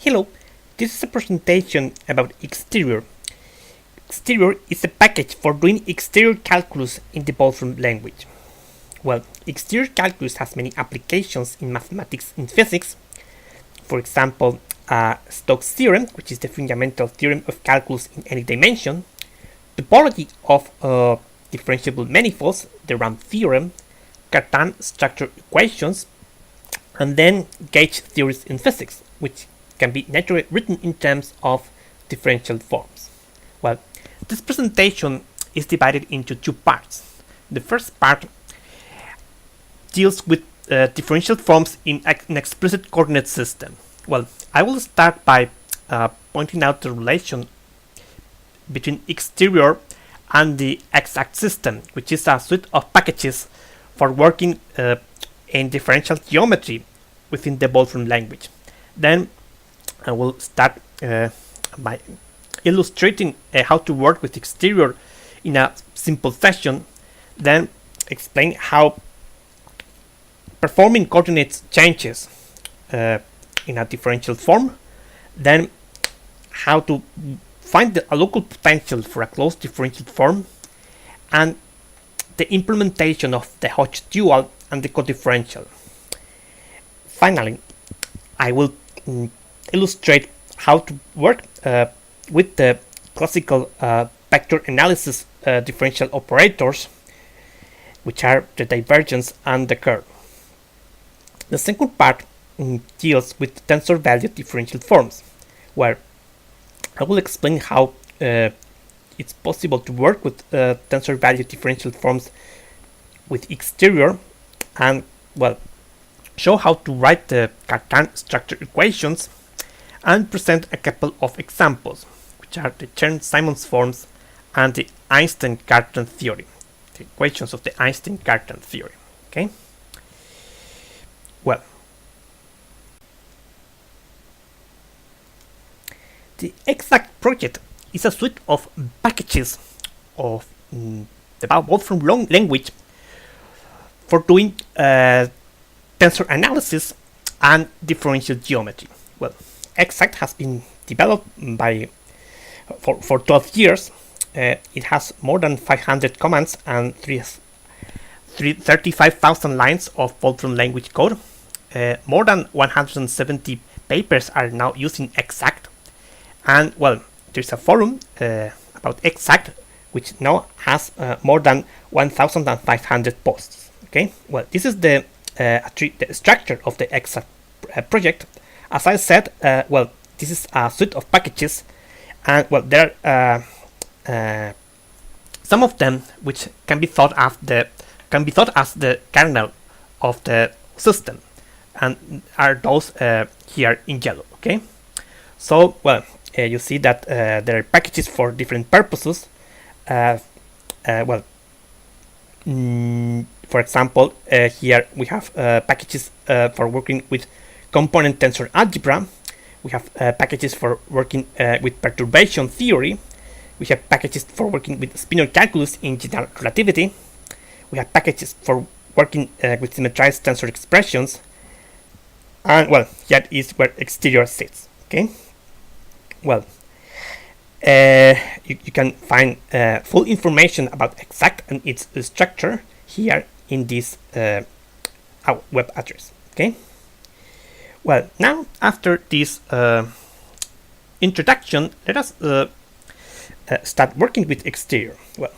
Hello, this is a presentation about xTerior. xTerior is a package for doing exterior calculus in the Wolfram language. Well, exterior calculus has many applications in mathematics and physics. For example, Stokes' theorem, which is the fundamental theorem of calculus in any dimension, topology of differentiable manifolds, the Ram theorem, Cartan structure equations, and then gauge theories in physics, which can be naturally written in terms of differential forms. Well, this presentation is divided into two parts. The first part deals with differential forms in an explicit coordinate system. Well, I will start by pointing out the relation between xTerior and the xAct system, which is a suite of packages for working in differential geometry within the Wolfram language. Then I will start by illustrating how to work with xTerior in a simple fashion, then explain how performing coordinates changes in a differential form, then how to find a local potential for a closed differential form, and the implementation of the Hodge dual and the codifferential. Finally, I will illustrate how to work with the classical vector analysis differential operators, which are the divergence and the curve. The second part deals with tensor value differential forms, where I will explain how it's possible to work with tensor value differential forms with xTerior, and well, show how to write the Cartan structure equations, and present a couple of examples, which are the Chern-Simons forms and the Einstein-Cartan theory, the equations of the Einstein-Cartan theory. Okay. Well, the xAct project is a suite of packages of the Wolfram language for doing tensor analysis and differential geometry. Well, xAct has been developed for 12 years. It has more than 500 commands and 35,000 lines of Wolfram language code. More than 170 papers are now using xAct, and well, there's a forum about xAct which now has more than 1,500 posts. Okay, well, this is the structure of the xAct project. As I said, well, this is a suite of packages, and well, there are some of them which can be thought as the kernel of the system, and are those here in yellow. Okay, so well, you see that there are packages for different purposes. Well, for example, here we have packages for working with component tensor algebra. We have packages for working with perturbation theory. We have packages for working with spinor calculus in general relativity. We have packages for working with symmetrized tensor expressions. And well, that is where xTerior sits. Okay. Well, you can find full information about xAct and its structure here in this our web address. Okay. Well, now after this introduction, let us start working with xTerior. Well,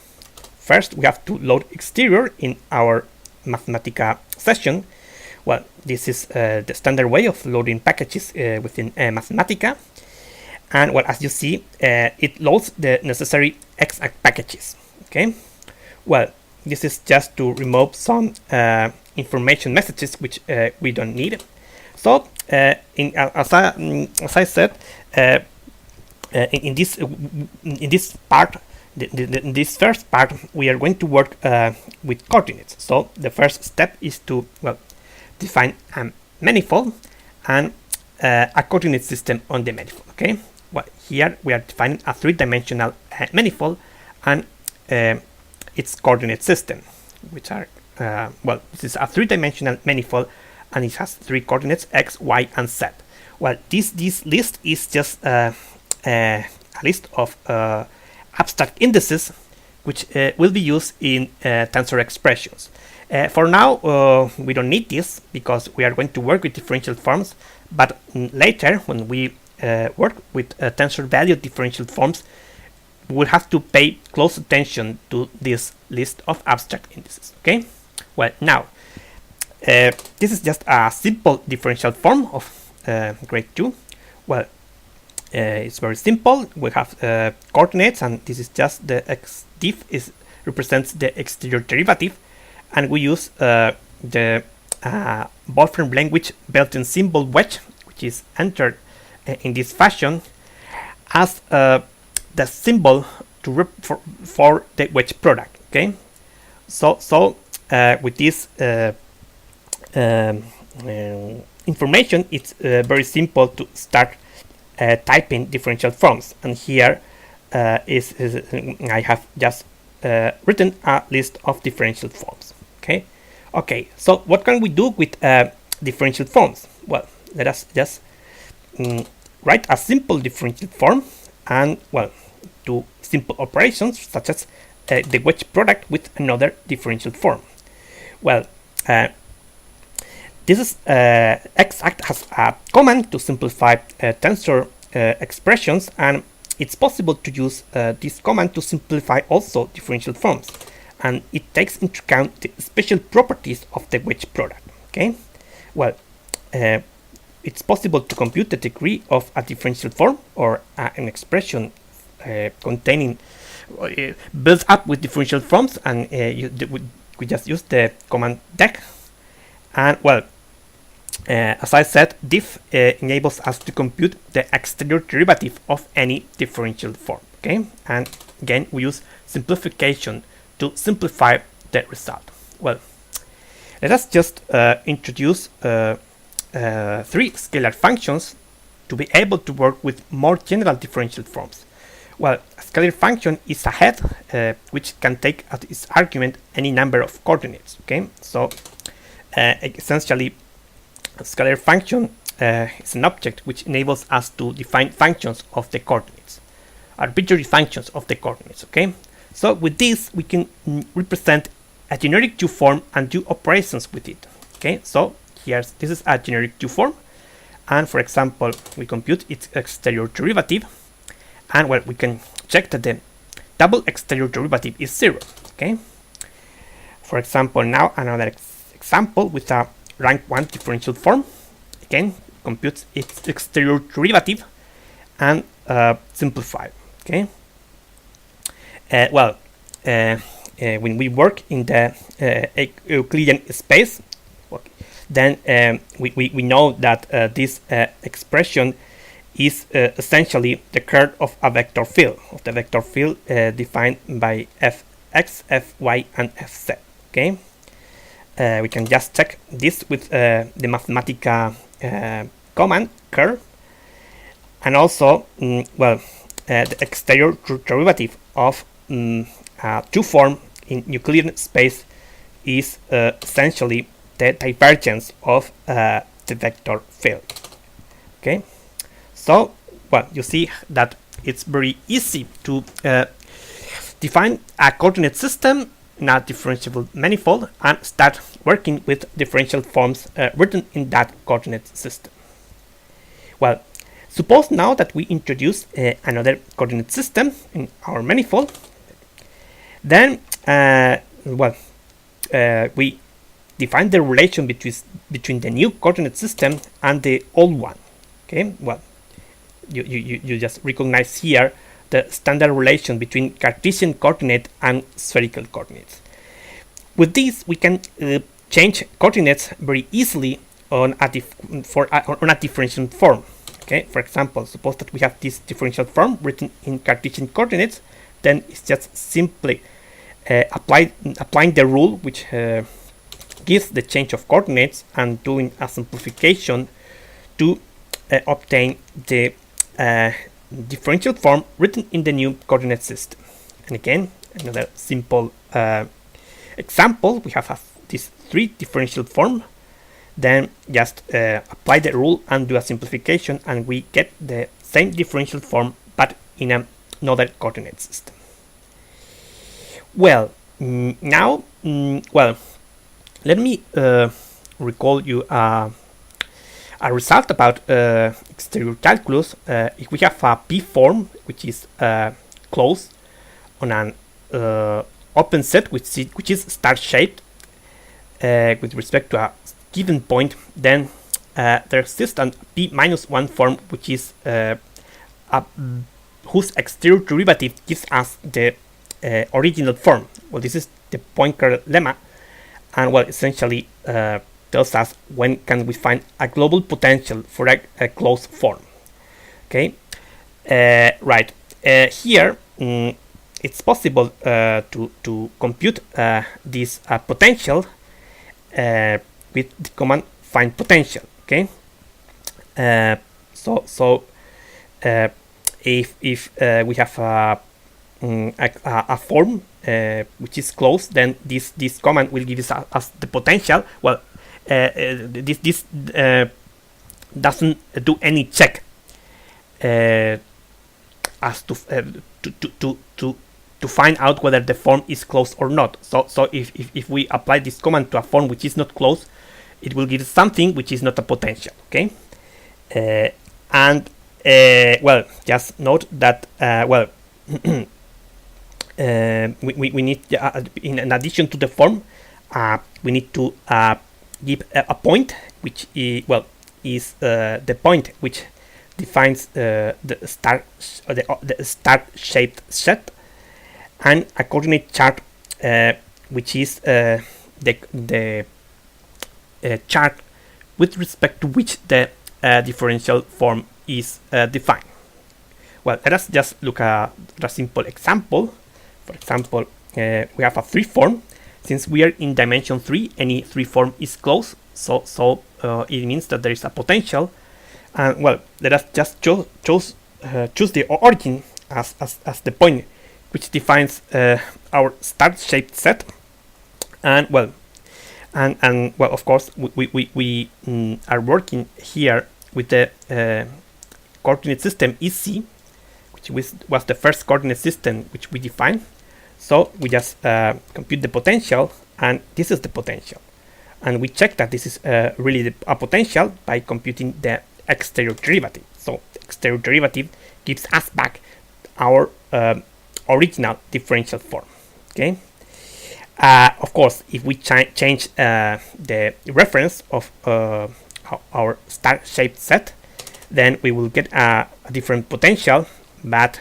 first we have to load xTerior in our Mathematica session. Well, this is the standard way of loading packages within Mathematica. And well, as you see, it loads the necessary xAct packages. Okay. Well, this is just to remove some information messages which we don't need. So, as I said, in this part, in this first part, we are going to work with coordinates. So the first step is to define a manifold and a coordinate system on the manifold. Okay. Well, here we are defining a three-dimensional manifold and its coordinate system, which are well, this is a three-dimensional manifold and it has three coordinates x, y, and z. Well, this list is just a list of abstract indices which will be used in tensor expressions. For now, we don't need this because we are going to work with differential forms, but later when we work with tensor value differential forms, we'll have to pay close attention to this list of abstract indices. Okay. Well, now this is just a simple differential form of grade 2. Well, it's very simple. We have coordinates, and this is just the x diff represents the xTerior derivative, and we use the Wolfram language built-in symbol wedge, which is entered in this fashion as the symbol to for the wedge product. Okay, so with this information, it's very simple to start typing differential forms. And here I have just written a list of differential forms. Okay. So what can we do with differential forms? Well, let us just write a simple differential form, and well, do simple operations such as the wedge product with another differential form. Well, this is xAct has a command to simplify tensor expressions, and it's possible to use this command to simplify also differential forms, and it takes into account the special properties of the wedge product. Okay, well, it's possible to compute the degree of a differential form or an expression containing built up with differential forms, and we just use the command dec. And well, as I said, diff enables us to compute the xTerior derivative of any differential form. Okay, and again we use simplification to simplify the result. Well, let us just introduce 3 scalar functions to be able to work with more general differential forms. Well, a scalar function is a head which can take as its argument any number of coordinates. Okay, so essentially, a scalar function is an object which enables us to define functions of the coordinates, arbitrary functions of the coordinates. Okay, so with this we can represent a generic Q form and do operations with it. Okay, so this is a generic Q form, and for example, we compute its xTerior derivative, and well, we can check that the double xTerior derivative is 0. Okay, for example, now another example with a rank 1 differential form. Again, computes its xTerior derivative and simplify. Okay, when we work in the Euclidean space, okay, then we know that this expression is essentially the curl of a vector field, defined by fx, fy, and fz. Okay, we can just check this with the Mathematica command curl, and also the xTerior derivative of two form in Euclidean space is essentially the divergence of the vector field. Okay, so well, you see that it's very easy to define a coordinate system in a differentiable manifold and start working with differential forms written in that coordinate system. Well, suppose now that we introduce another coordinate system in our manifold, then we define the relation between the new coordinate system and the old one. Okay, well, you just recognize here the standard relation between Cartesian coordinate and spherical coordinates. With this, we can change coordinates very easily on a differential form. Okay, for example, suppose that we have this differential form written in Cartesian coordinates, then it's just simply applying the rule which gives the change of coordinates and doing a simplification to obtain the differential form written in the new coordinate system. And again, another simple example, we have these three differential form then just apply the rule and do a simplification, and we get the same differential form but in another coordinate system. Well, now, well, let me recall you a result about xTerior calculus. If we have a P form which is closed on an open set which is star shaped with respect to a given point, then there exists a P-1 form which is whose xTerior derivative gives us the original form. Well, this is the Poincare lemma, and well, essentially tells us when can we find a global potential for a closed form. Okay, right here it's possible to compute this potential with the command find potential. Okay, if we have a form which is closed, then this command will give us the potential. Well, this doesn't do any check as to find out whether the form is closed or not. So if we apply this command to a form which is not closed, it will give something which is not a potential. Okay, and well, just note that well. We need, in addition to the form, we need to give a point which is the point which defines the star shaped set, and a coordinate chart which is the chart with respect to which the differential form is defined. Well, let us just look at a simple example. For example, we have a 3 form. Since we are in dimension 3, any 3 form is closed. So it means that there is a potential. And well, let us just choose the origin as the point which defines our star-shaped set. And well, and well, of course, we are working here with the coordinate system EC, which was the first coordinate system which we defined. So we just compute the potential, and this is the potential. And we check that this is really a potential by computing the xTerior derivative. So the xTerior derivative gives us back our original differential form. Okay. Of course, if we change the reference of our star-shaped set, then we will get a different potential, but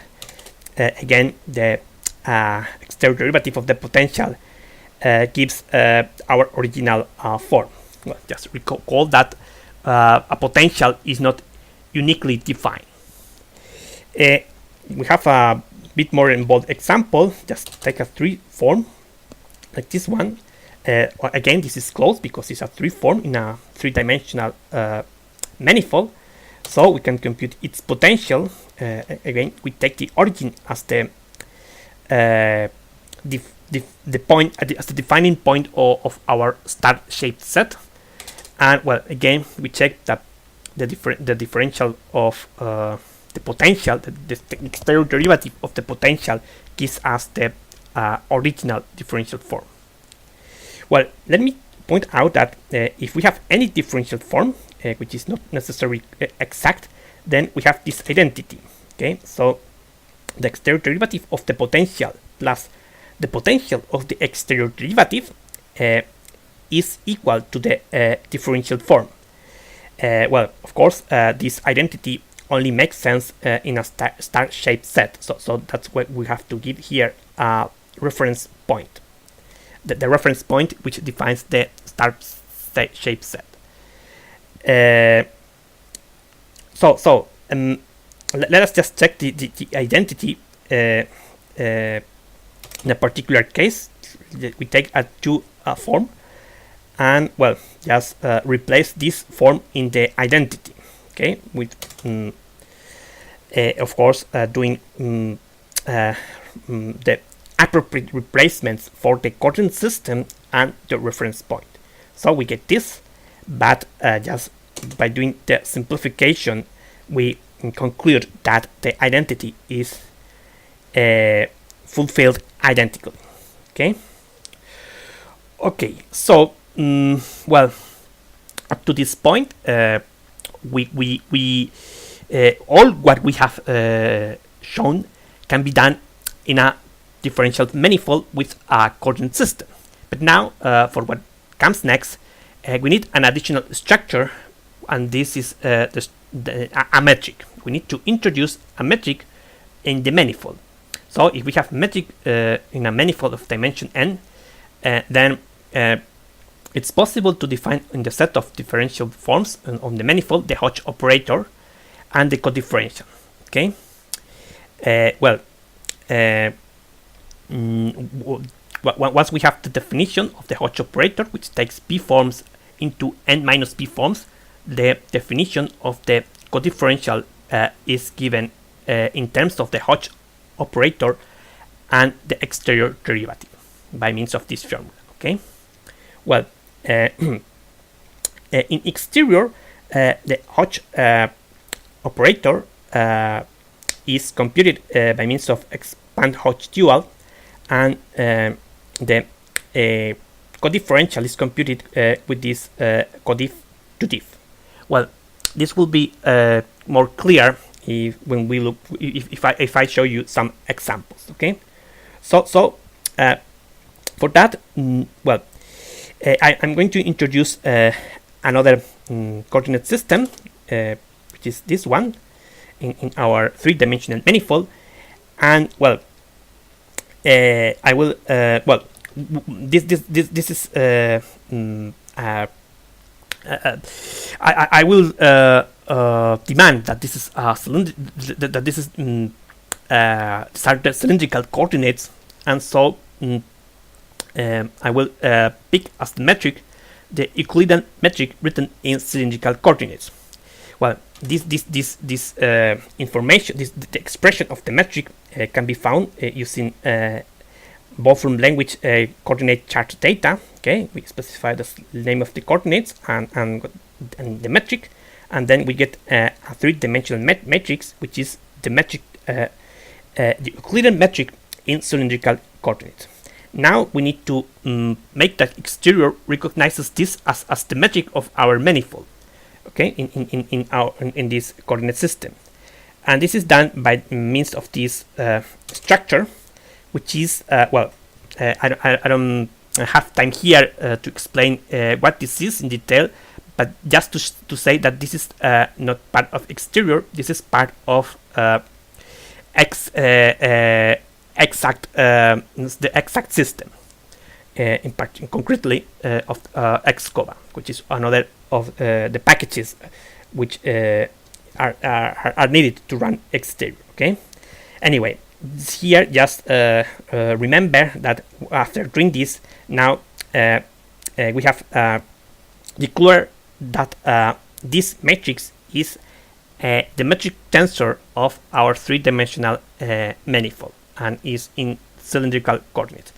again, the xTerior derivative of the potential gives our original form. Well, just recall that a potential is not uniquely defined. We have a bit more involved example. Just take a 3 form like this one. Again, this is closed because it's a 3 form in a 3-dimensional manifold. So we can compute its potential. Again, we take the origin as the point as the defining point of our star-shaped set, and well, again, we check that the differential of the potential, the xTerior derivative of the potential gives us the original differential form. Well, let me point out that if we have any differential form which is not necessarily exact, then we have this identity. Okay, so the xTerior derivative of the potential plus the potential of the xTerior derivative is equal to the differential form. Well, of course, this identity only makes sense in a star-shaped set. So that's what we have to give here a reference point. The reference point which defines the star-shaped set. Let us just check the identity in a particular case. We take a 2 form, and well, just replace this form in the identity. Okay, with of course doing the appropriate replacements for the coordinate system and the reference point. So we get this, but just by doing the simplification, we conclude that the identity is fulfilled identically. Okay, so well, up to this point, we all what we have shown can be done in a differential manifold with a coordinate system. But now, for what comes next, we need an additional structure, and this is a metric. We need to introduce a metric in the manifold. So if we have metric in a manifold of dimension n, then it's possible to define in the set of differential forms on the manifold the Hodge operator and the codifferential. Once we have the definition of the Hodge operator, which takes p forms into n minus p forms, the definition of the codifferential is given in terms of the Hodge operator and the xTerior derivative by means of this formula. Well, in xTerior, the Hodge operator is computed by means of expand Hodge dual, and the codifferential is computed with this codif to diff. Well, this will be more clear when we look if I show you some examples. So for that, well, I'm going to introduce another coordinate system, which is this one in our three-dimensional manifold, and well, I will well, this is I will demand that this is that this is the cylindrical coordinates, and so I will pick as the metric the Euclidean metric written in cylindrical coordinates. Well, this information, the expression of the metric can be found using Wolfram language coordinate chart data. We specify the name of the coordinates and the metric, and then we get a three-dimensional matrix, which is the metric, the Euclidean metric in cylindrical coordinates. Now we need to make that xTerior recognizes this as the metric of our manifold, in this coordinate system, and this is done by means of this structure, which is well, I don't have time here to explain what this is in detail, but just to say that this is not part of xTerior. This is part of xAct, the xAct system, concretely of xCova, which is another of the packages which are needed to run xTerior. Anyway, here just remember that after doing this, now we have declared that this matrix is the metric tensor of our three-dimensional manifold and is in cylindrical coordinates.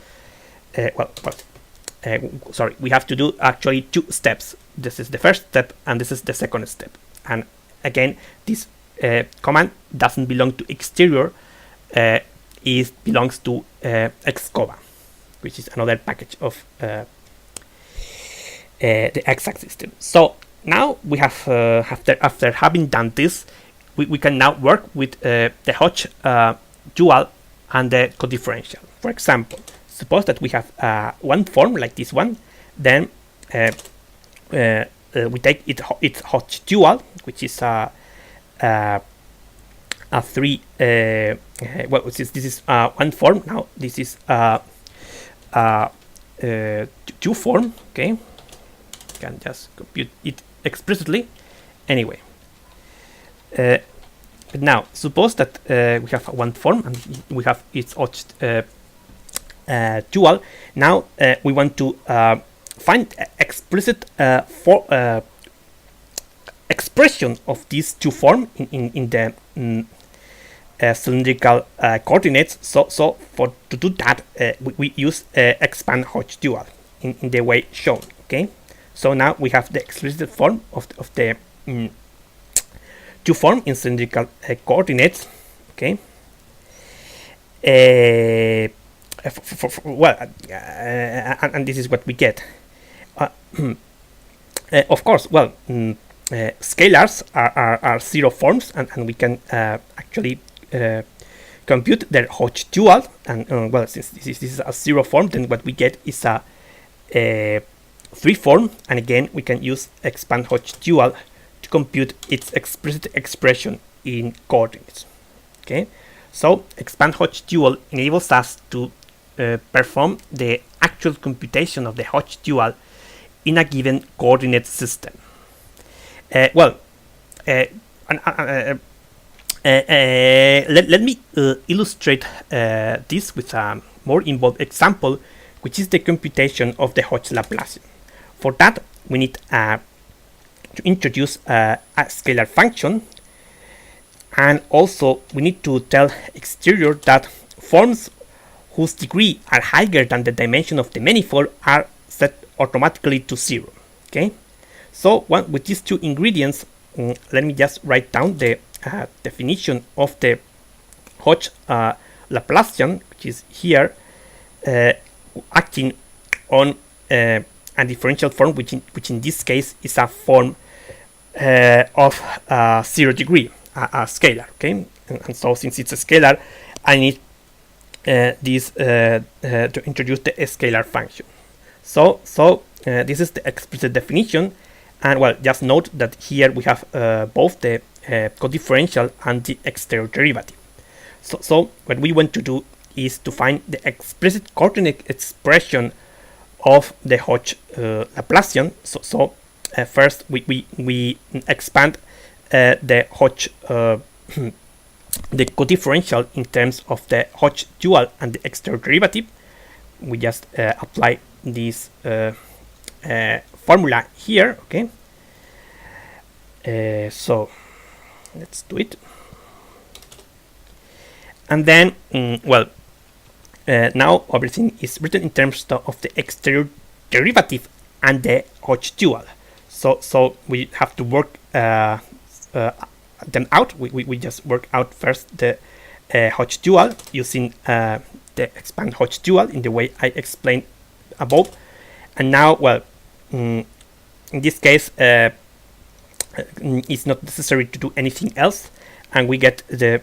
Sorry, we have to do actually two steps. This is the first step and this is the second step. And again, this command doesn't belong to xTerior. It belongs to xCova, which is another package of the xAct system. So now we have after having done this, we can now work with the Hodge dual and the codifferential. For example, suppose that we have one form like this one, then we take its Hodge dual, which is a three. Well, this is one form. Now this is two form. You can just compute it explicitly. Anyway, now suppose that we have one form and we have its Hodge dual. Now we want to find explicit expression of these two forms in the cylindrical coordinates. So to do that, we use expand Hodge dual in the way shown. So now we have the explicit form of the two form in cylindrical coordinates. Okay. And this is what we get. Of course, well, scalars are zero forms, and we can actually compute their Hodge dual. And well, since this is a zero form, then what we get is a three form. And again, we can use expand Hodge dual to compute its explicit expression in coordinates. Okay, so expand Hodge dual enables us to perform the actual computation of the Hodge dual in a given coordinate system. Let me illustrate this with a more involved example, which is the computation of the Hodge Laplacian. For that, we need to introduce a scalar function, and also we need to tell xTerior that forms whose degree are higher than the dimension of the manifold are set automatically to 0. Okay, so with these two ingredients, let me just write down the definition of the Hodge Laplacian, which is here, acting on a differential form, which in this case is a form of 0 degree, a scalar. Okay, and so since it's a scalar, I need this to introduce the scalar function. So this is the explicit definition, and well, just note that here we have both the codifferential and the xTerior derivative. So what we want to do is to find the explicit coordinate expression of the Hodge Laplacian. So first we expand the Hodge the codifferential in terms of the Hodge dual and the xTerior derivative. We just apply this formula here. Okay, so let's do it, and then now everything is written in terms of the xTerior derivative and the Hodge dual. So we have to work them out. We just work out first the Hodge dual using the expand Hodge dual in the way I explained above, and now, well, in this case, it's not necessary to do anything else, and we get the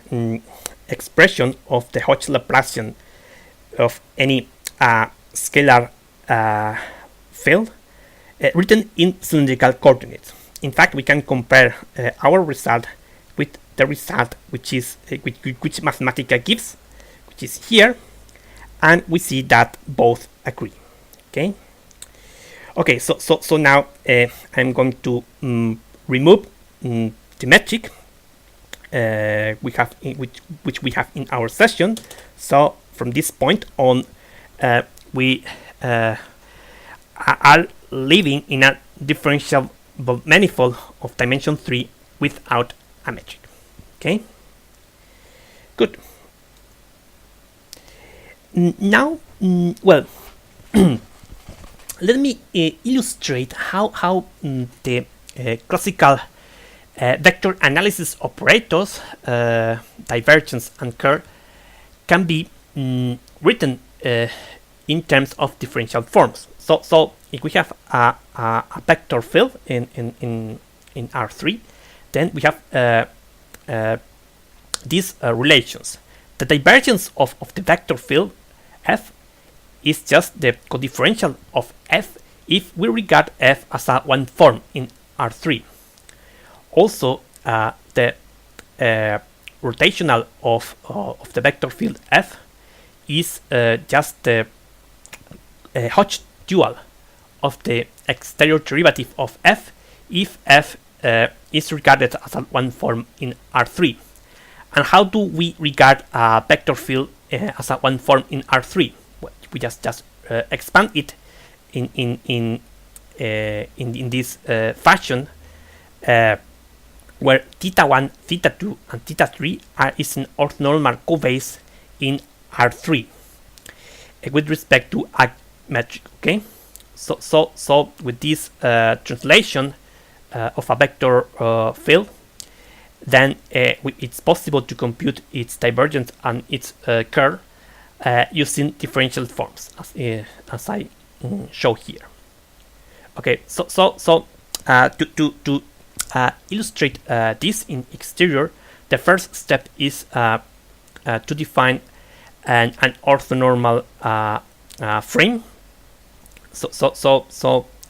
expression of the Hodge Laplacian of any scalar field written in cylindrical coordinates. In fact, we can compare our result with the result which Mathematica gives, which is here, and we see that both agree. Okay, so now I'm going to remove the metric which we have in our session. So from this point on, we are living in a differential manifold of dimension 3 without a metric. Okay, good. Now, well, let me illustrate how the classical vector analysis operators, divergence and curl, can be written in terms of differential forms. So if we have a vector field in R3, then we have these relations. The divergence of the vector field F is just the codifferential of F if we regard F as a one form in R3. Also, the rotational of the vector field F is just the Hodge dual of the xTerior derivative of F if F is regarded as a one form in R3. And how do we regard a vector field as a one form in R3? Well, we just expand it in this fashion, where theta 1, theta 2, and theta 3 is an orthonormal cobase in R3 with respect to a metric. Okay, So with this translation of a vector field, then it's possible to compute its divergence and its curl using differential forms, as I show here. Okay, so to illustrate this in xTerior, the first step is to define an orthonormal frame.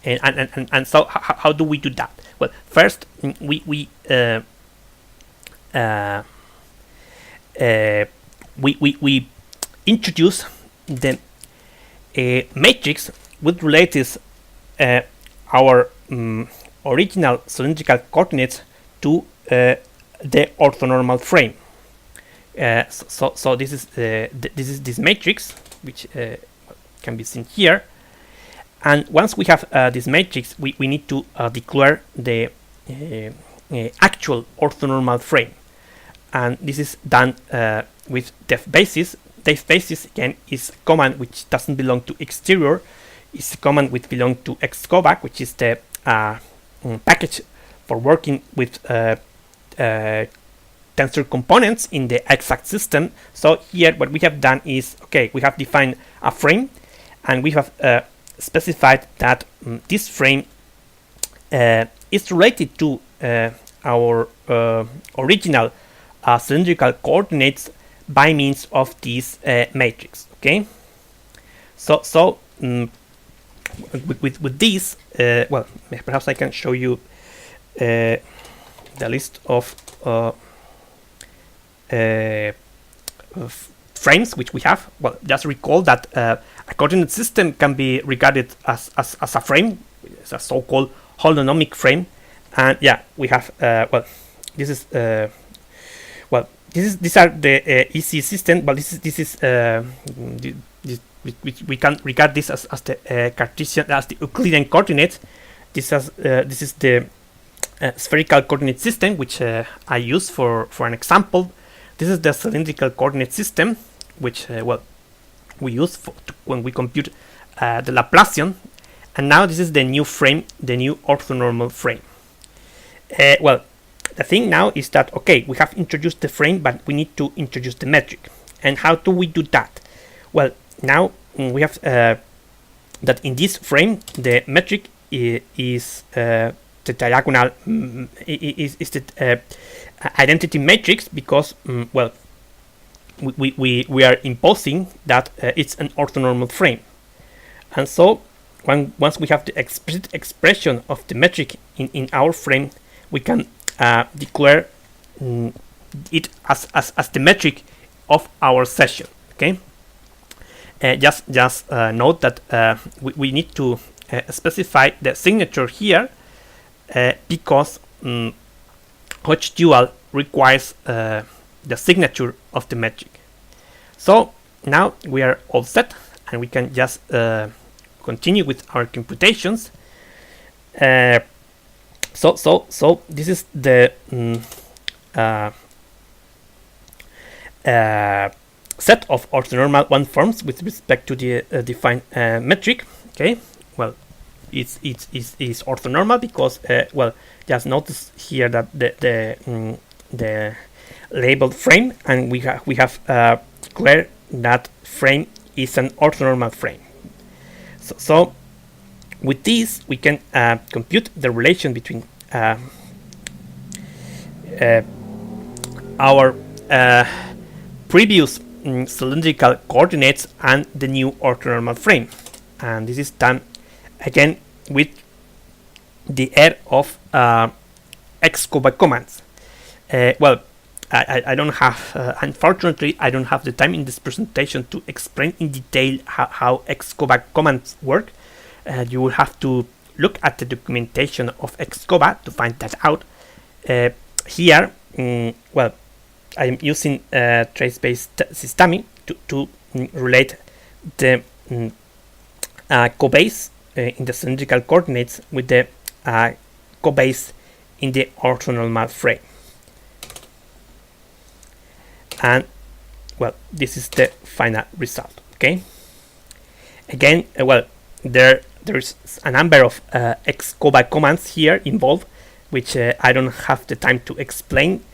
And so how do we do that? Well, first we introduce the matrix which relates our original cylindrical coordinates to the orthonormal frame. So this is this matrix, which can be seen here. And once we have this matrix, we need to declare the actual orthonormal frame. And this is done with def basis. Def basis again is a command which doesn't belong to xTerior. It's a command which belongs to xCovac, which is the package for working with tensor components in the xAct system. So here what we have done is, okay, we have defined a frame, and we have specified that this frame is related to our original cylindrical coordinates by means of this matrix. Okay, so with this, well, perhaps I can show you the list of frames which we have. Well, just recall that a coordinate system can be regarded as a frame. It's a so-called holonomic frame, and yeah, we have well, this is these are the easy system, but we can regard this as the Cartesian, as the Euclidean coordinate. This is the spherical coordinate system which I use for an example. This is the cylindrical coordinate system which well, we use when we compute the Laplacian. And now this is the new frame, the new orthonormal frame. Well, the thing now is that, okay, we have introduced the frame, but we need to introduce the metric. And how do we do that? Well, now we have that in this frame the metric is the diagonal is the identity matrix, because well, we are imposing that it's an orthonormal frame. And so once we have the explicit expression of the metric in our frame, we can declare it as the metric of our session. Okay. Just note that we need to specify the signature here because Hodge dual requires the signature of the metric. So now we are all set, and we can just continue with our computations. So this is the set of orthonormal one forms with respect to the defined metric. Okay, well, it's orthonormal because well, just notice here that the labeled frame, and we have declared that frame is an orthonormal frame. So with this we can compute the relation between our previous cylindrical coordinates and the new orthonormal frame, and this is done again with the aid of xCovac commands. Well, I don't have unfortunately I don't have the time in this presentation to explain in detail how xCovac commands work. You will have to look at the documentation of xCovac to find that out. Here, well, I am using trace-based systeming to relate the cobase in the cylindrical coordinates with the cobase in the orthonormal frame. And well, this is the final result. Okay. Again, well, there there's a number of xCoba commands here involved, which I don't have the time to explain,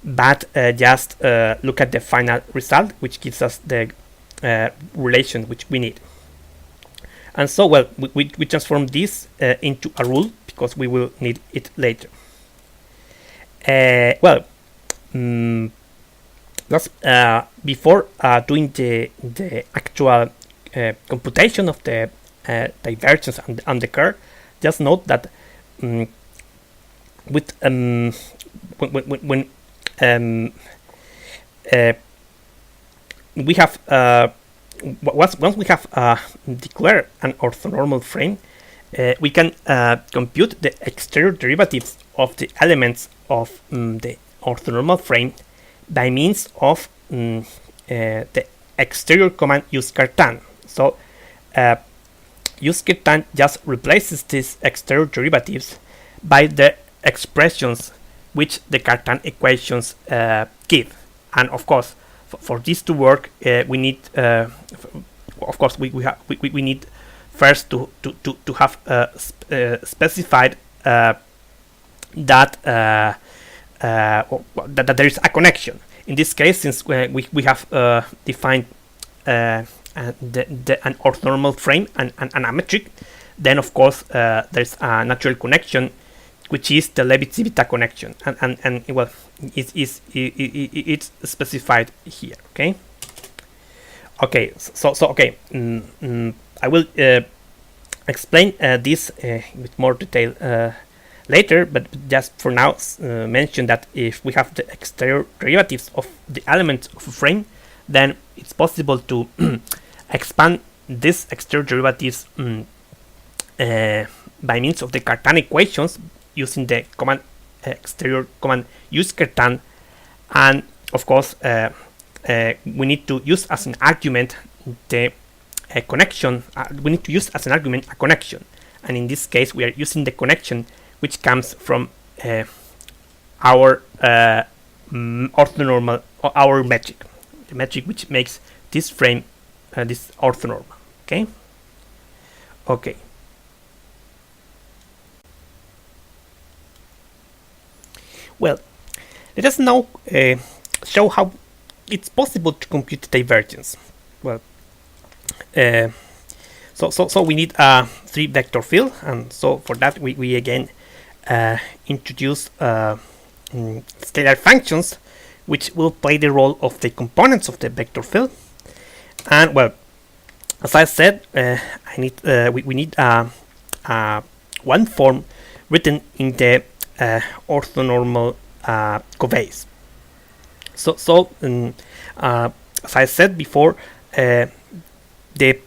but just look at the final result, which gives us the relation which we need. And so, well, we transform this into a rule because we will need it later. Before doing the actual computation of the divergence and the curve, just note that with when we have once we have declared an orthonormal frame, we can compute the xTerior derivatives of the elements of the orthonormal frame by means of the xTerior command useCartan. So useCartan just replaces these xTerior derivatives by the expressions which the Cartan equations give. And of course, for this to work, we need, of course, we need first to have specified that that there is a connection. In this case, since we have defined an orthonormal frame and a metric, then of course there's a natural connection, which is the Levi-Civita connection, and well, it's specified here. Okay, so okay, I will explain this with more detail later, but just for now mention that if we have the xTerior derivatives of the elements of a frame, then it's possible to expand these xTerior derivatives by means of the Cartan equations using the command xTerior command useCartan, and of course we need to use as an argument the connection. We need to use as an argument a connection, and in this case we are using the connection which comes from our orthonormal, or our metric, the metric which makes this frame this orthonormal. Okay. Well, let us now show how it's possible to compute divergence. Well, so we need a 3-vector field, and so for that we again introduce scalar functions, which will play the role of the components of the vector field. And well, as I said, we need one form written in the orthonormal covariance. So as I said before, the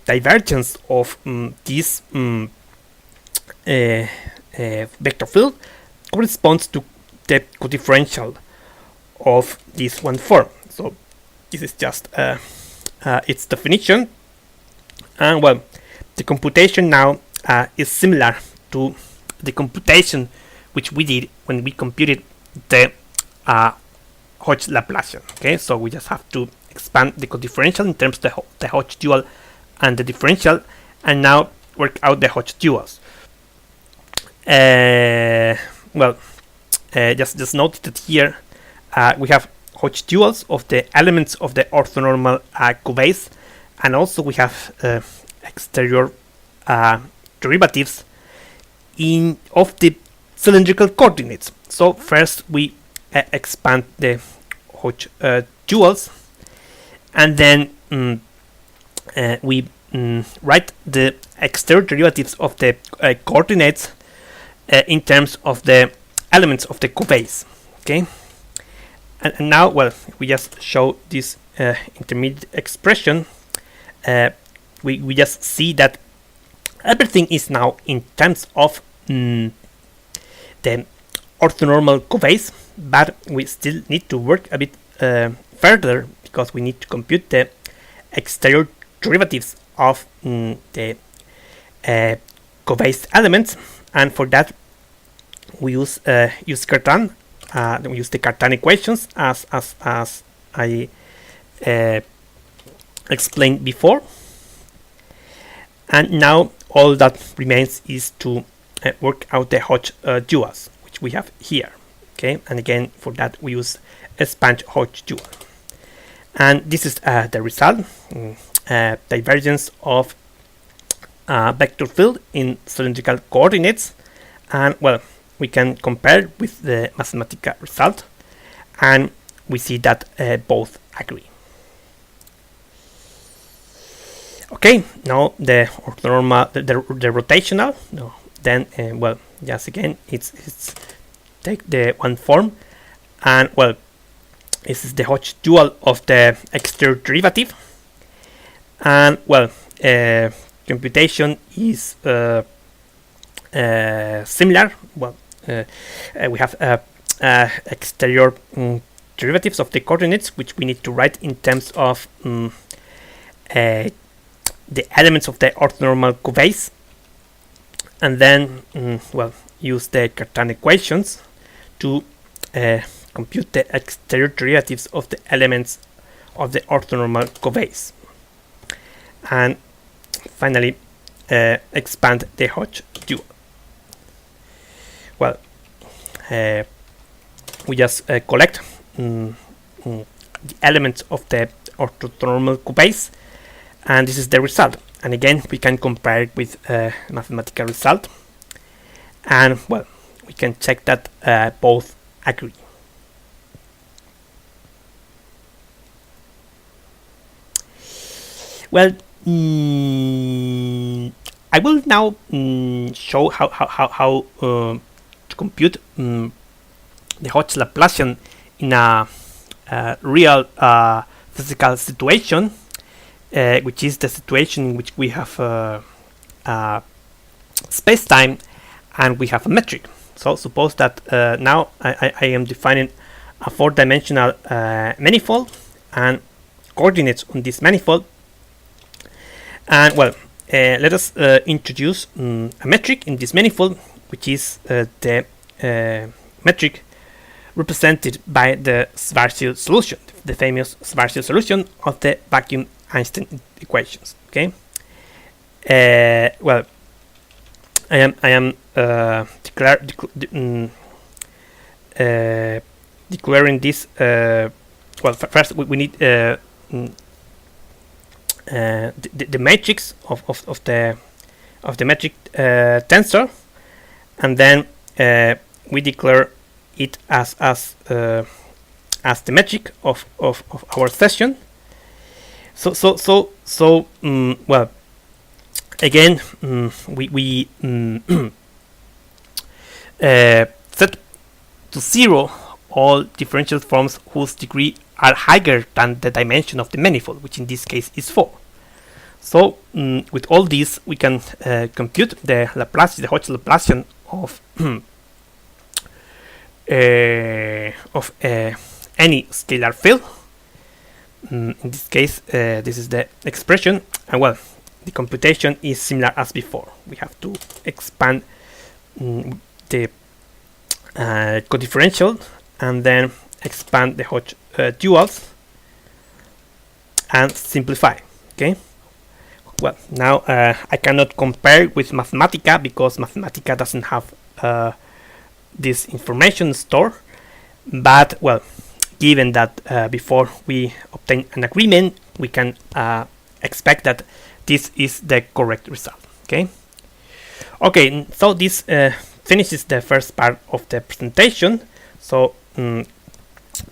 divergence of this vector field corresponds to the codifferential of this one form. So this is just its definition, and well, the computation now is similar to the computation which we did when we computed the Hodge Laplacian. So we just have to expand the codifferential in terms of the Hodge dual and the differential, and now work out the Hodge duals. Just note that here we have Hodge duals of the elements of the orthonormal covariance, and also we have xTerior derivatives of the cylindrical coordinates. So first we expand the Hodge duals, and then we write the xTerior derivatives of the coordinates in terms of the elements of the covariance. And now, well, we just show this intermediate expression. We just see that everything is now in terms of the orthonormal covariance, but we still need to work a bit further, because we need to compute the xTerior derivatives of the covariance elements, and for that we use Cartan. We use the Cartan equations as I explained before. And now all that remains is to work out the Hodge duals, which we have here. Okay, and again for that we use a sponge Hodge dual, and this is the result: divergence of vector field in cylindrical coordinates, and well, we can compare with the mathematical result, and we see that both agree. Okay, now the orthonormal, the rotational. No, then well, just again, it's take the one form, and well, this is the Hodge dual of the xTerior derivative, and well, computation is similar. Well, we have xTerior derivatives of the coordinates, which we need to write in terms of the elements of the orthonormal covase, and then well, use the Cartan equations to compute the xTerior derivatives of the elements of the orthonormal covase, and finally expand the Hodge dual. Well, we just collect the elements of the orthonormal covase, and this is the result. And again, we can compare it with a mathematical result, and well, we can check that both agree. Well, I will now show how to compute the Hodge Laplacian in a real physical situation, which is the situation in which we have space-time and we have a metric. So suppose that now I am defining a four-dimensional manifold and coordinates on this manifold, and well, let us introduce a metric in this manifold, which is the metric represented by the Schwarzschild solution, the famous Schwarzschild solution of the vacuum Einstein equations. Okay. Well, I am declaring this. Well, first we need the matrix of the metric tensor, and then we declare it as the metric of our session. So well, again, we set to zero all differential forms whose degree are higher than the dimension of the manifold, which in this case is 4. So with all these, we can compute the Hodge Laplacian of any scalar field. In this case, this is the expression, and well, the computation is similar as before. We have to expand the codifferential and then expand the Hodge duals and simplify. Okay. Well, now I cannot compare with Mathematica because Mathematica doesn't have this information stored. But well, given that before we obtain an agreement, we can expect that this is the correct result. Okay. Okay. So this finishes the first part of the presentation. So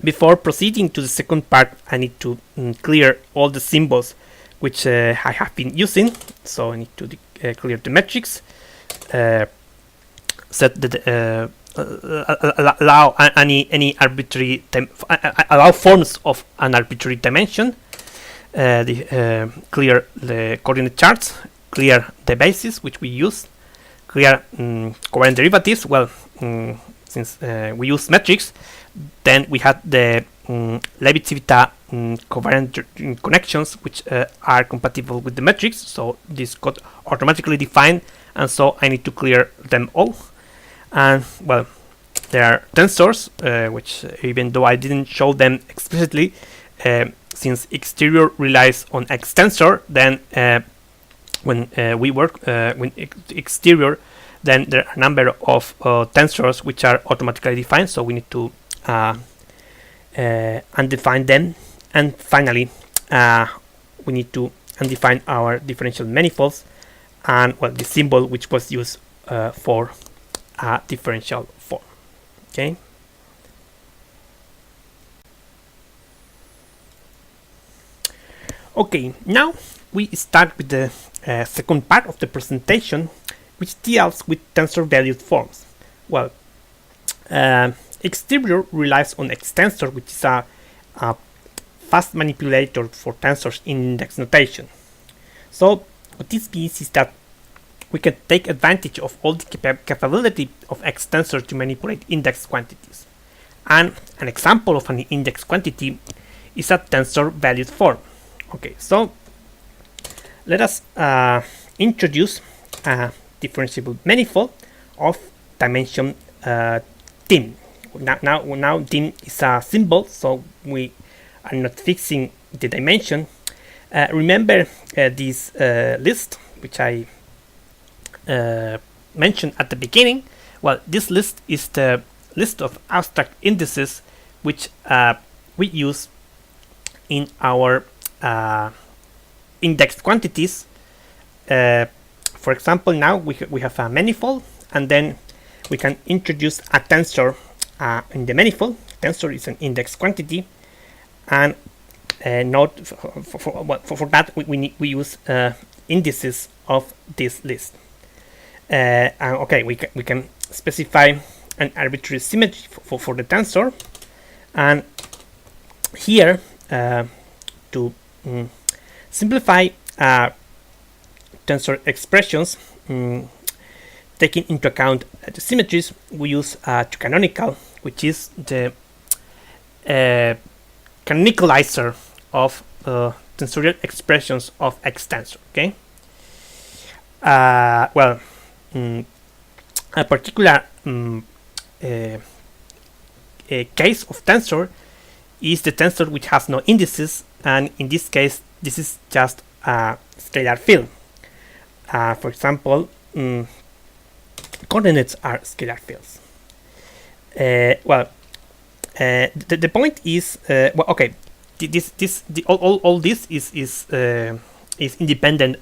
before proceeding to the second part, I need to clear all the symbols which I have been using. So I need to clear the metrics, set the allow any arbitrary allow forms of an arbitrary dimension, clear the coordinate charts, clear the basis which we use, clear covariant derivatives. Well, since we use metrics, then we had the Leibniz-Civita covariant connections which are compatible with the metrics, so this got automatically defined, and so I need to clear them all. And well, there are tensors, which even though I didn't show them explicitly, since xTerior relies on xTensor, then when we work with xTerior, then there are a number of tensors which are automatically defined, so we need to undefine them. And finally, we need to undefine our differential manifolds and, well, the symbol which was used for a differential form. Okay. Okay, now we start with the second part of the presentation, which deals with tensor valued forms. Well, xTerior relies on xTensor, which is a fast manipulator for tensors in index notation. So what this means is that we can take advantage of all the capability of xTensor to manipulate index quantities. And an example of an index quantity is a tensor valued form. Okay, so let us introduce a differentiable manifold of dimension dim. Now dim is a symbol, so we are not fixing the dimension. Remember this list, which I mentioned at the beginning. Well, this list is the list of abstract indices which we use in our indexed quantities. For example, now we have a manifold, and then we can introduce a tensor in the manifold. Tensor is an index quantity, and note for that we use indices of this list. Okay, we can specify an arbitrary symmetry for the tensor, and here to simplify tensor expressions, taking into account the symmetries, we use canonical, which is the canonicalizer of tensorial expressions of xTensor. Okay. Well, a particular a case of tensor is the tensor which has no indices, and in this case this is just a scalar field. For example, coordinates are scalar fields. Well, the point is, well, okay, all this is independent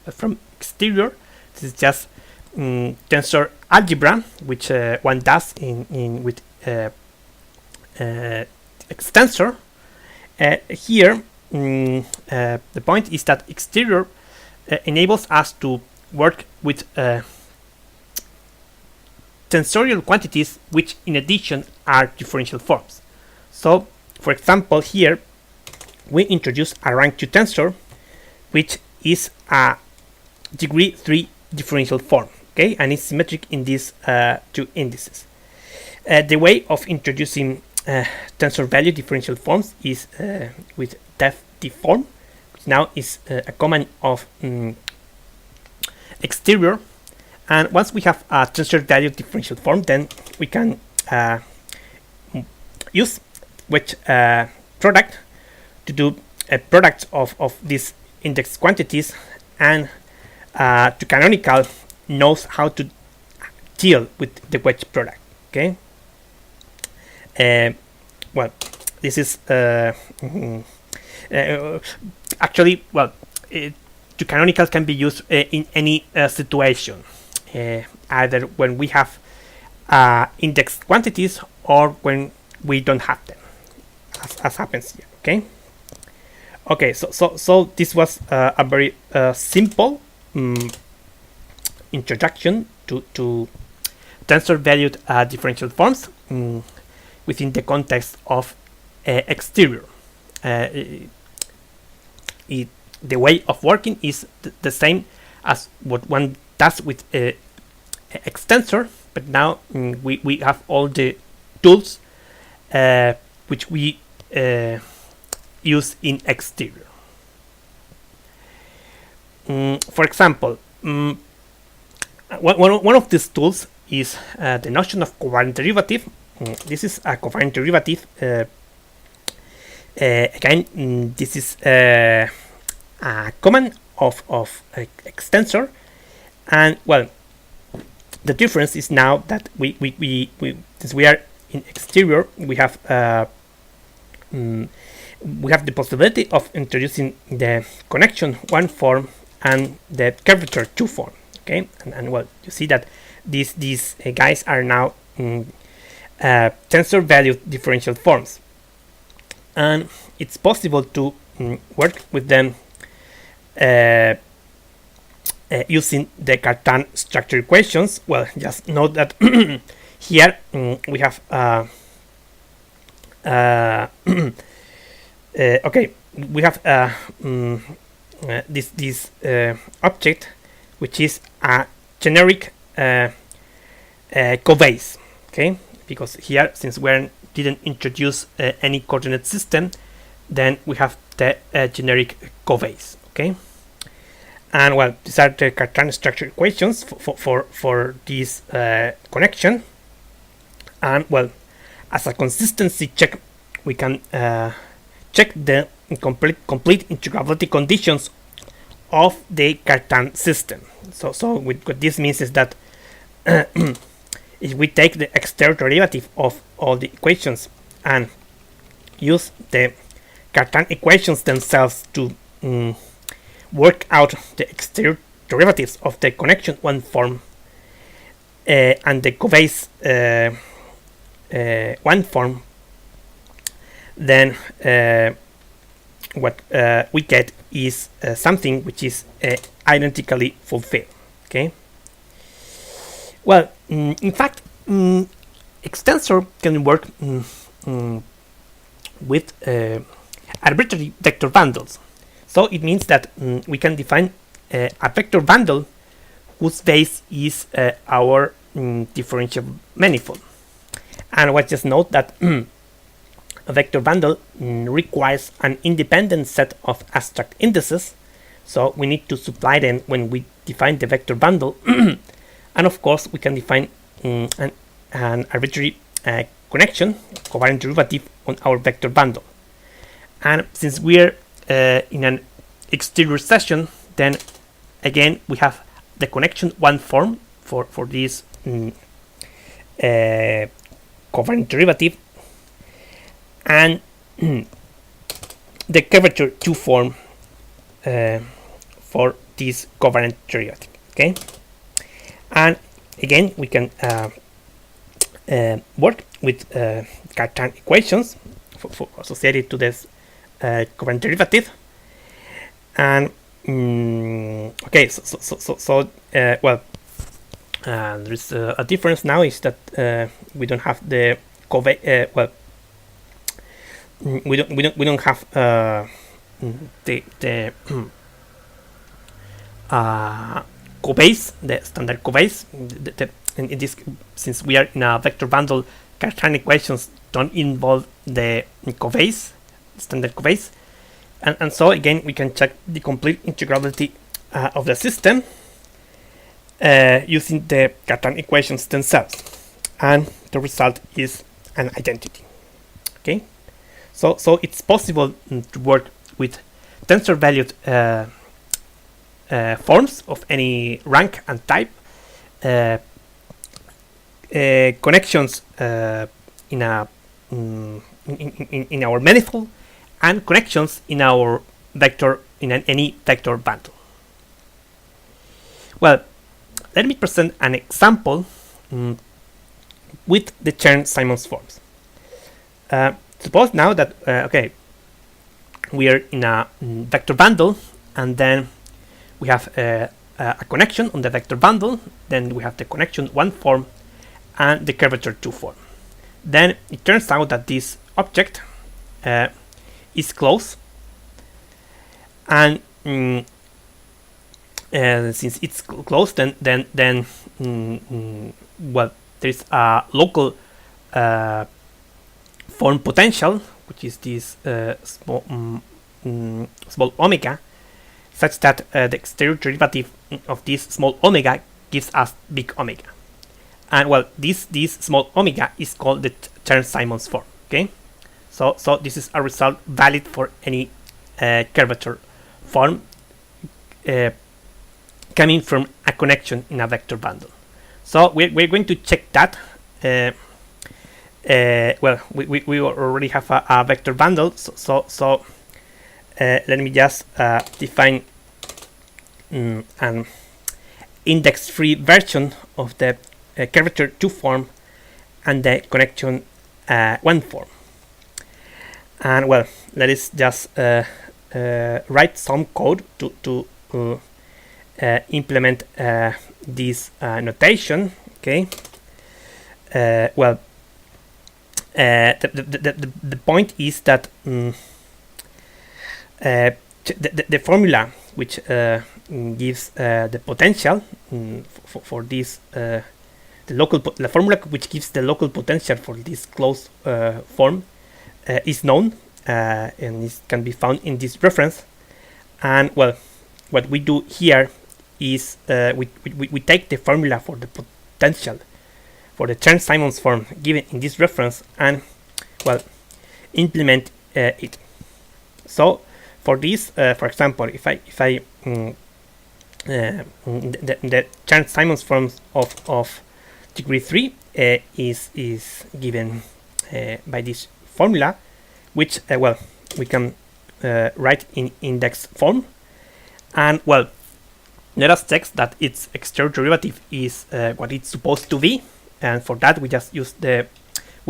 from xTerior. This is just tensor algebra, which one does with xTensor. Here, the point is that xTerior enables us to work with tensorial quantities, which in addition are differential forms. So, for example, here we introduce a rank 2 tensor, which is a degree 3 differential form, okay, and is symmetric in these two indices. The way of introducing tensor value differential forms is with def form, which now is a command of xTerior. And once we have a tensor value differential form, then we can use which product to do a product of these index quantities, and to canonical knows how to deal with the wedge product. Okay. Well, this is actually, well, to canonical can be used in any situation. Either when we have indexed quantities or when we don't have them, as happens here. Okay. Okay. So this was a very simple introduction to tensor valued differential forms within the context of xTerior. The way of working is the same as what one does with xTensor, but now we have all the tools which we use in xTerior. For example, one of these tools is the notion of covariant derivative. This is a covariant derivative. Again, this is a command of xTensor. And well, the difference is now that we since we are in xTerior, we have the possibility of introducing the connection 1 form and the curvature 2 form. Okay, and well, you see that these guys are now tensor valued differential forms, and it's possible to work with them using the Cartan structure equations. Well, just note that here we have okay, we have this object, which is a generic covase. Okay, because here, since we didn't introduce any coordinate system, then we have the generic covase. Okay, and well, these are the Cartan structure equations for this connection. And well, as a consistency check, we can check the complete integrability conditions of the Cartan system. So what this means is that if we take the xTerior derivative of all the equations and use the Cartan equations themselves to work out the xTerior derivatives of the connection 1 form and the covase 1 form, then what we get is something which is identically fulfilled. Okay. Well, in fact, xTensor can work with arbitrary vector bundles. So it means that we can define a vector bundle whose base is our differential manifold. And let's just note that a vector bundle requires an independent set of abstract indices, so we need to supply them when we define the vector bundle. And of course, we can define an arbitrary connection, covariant derivative on our vector bundle. And since we're in an xTerior session, then again we have the connection 1 form for this covariant derivative, and the curvature 2 form for this covariant derivative. Okay, and again we can work with Cartan equations for associated to this covariant derivative. And okay, so well, there's a difference now, is that we don't have the well, we don't have the covase, the standard covase. In this, since we are in a vector bundle, Cartan equations don't involve the covase, standard covase, and so again we can check the complete integrability of the system using the Cartan equations themselves, and the result is an identity. Okay, so it's possible to work with tensor valued forms of any rank and type, connections in a in our manifold, and connections in our vector, in any vector bundle. Well, let me present an example with the Chern-Simons forms. Suppose now that okay, we are in a vector bundle, and then we have a connection on the vector bundle, then we have the connection 1 form and the curvature 2 form. Then it turns out that this object is closed, and since it's closed, then well, there's a local form potential, which is this small omega, such that the xTerior derivative of this small omega gives us big omega. And well, this small omega is called the Chern-Simons form. Okay, so this is a result valid for any curvature form coming from a connection in a vector bundle. So we're going to check that. Well, we already have a vector bundle, so let me just define an index-free version of the curvature 2 form and the connection 1 form. And well, let us just write some code to implement this notation. Okay. Well, the point is that the formula which gives the potential for this the formula which gives the local potential for this closed form is known, and it can be found in this reference. And well, what we do here is we take the formula for the potential for the Chern-Simons form given in this reference and well implement it. So for this, for example, if I the Chern-Simons form of degree 3 is given by this formula, which well we can write in index form, and well let us check that its xTerior derivative is what it's supposed to be, and for that we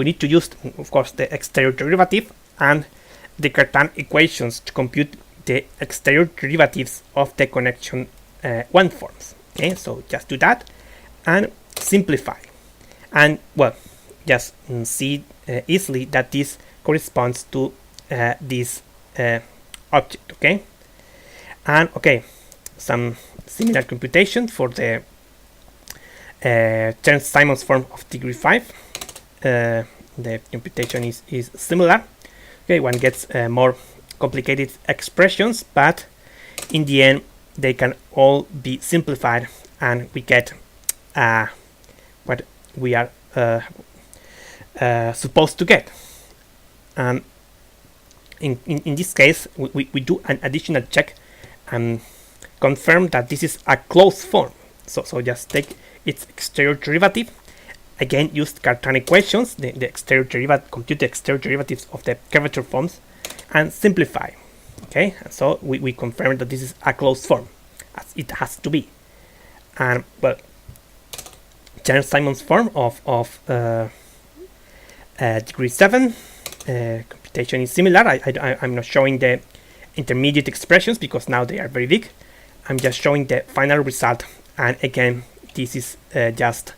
need to use of course the xTerior derivative and the Cartan equations to compute the xTerior derivatives of the connection 1 forms. Okay, so just do that and simplify, and well just see easily that this corresponds to this object. Okay, and okay, some similar computation for the Chern-Simons form of degree 5. The computation is similar. Okay, one gets more complicated expressions, but in the end they can all be simplified and we get what we are supposed to get. In this case we do an additional check and confirm that this is a closed form. So just take its xTerior derivative, again use Cartan equations, the xTerior derivative, compute the xTerior derivatives of the curvature forms and simplify. Okay, and so we confirm that this is a closed form as it has to be. And well, Chern-Simons form of degree 7 computation is similar. I'm not showing the intermediate expressions because now they are very big. I'm just showing the final result, and again this is just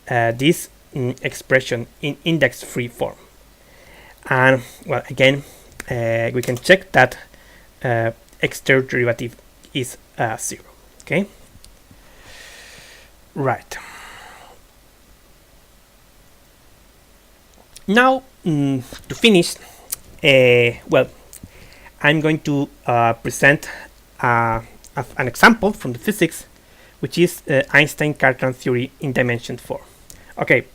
this expression in index-free form. And well, again we can check that xTerior derivative is 0. Okay, right. Now to finish, well, I'm going to present an example from the physics, which is Einstein-Cartan theory in dimension 4. Okay,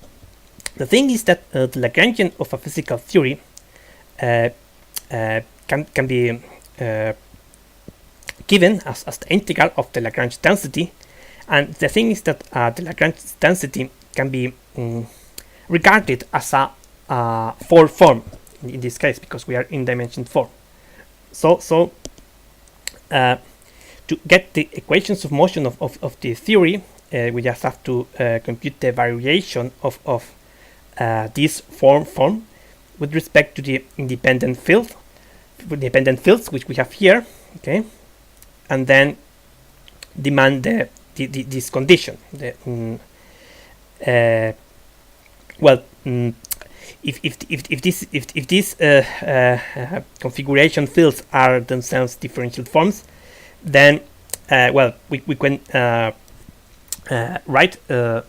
the thing is that the Lagrangian of a physical theory can be given as the integral of the Lagrange density, and the thing is that the Lagrange density can be regarded as a 4 form in this case because we are in dimension 4. So to get the equations of motion of the theory, we just have to compute the variation of this form with respect to the independent fields which we have here. Okay, and then demand this condition. If these configuration fields are themselves differential forms, then well we can write the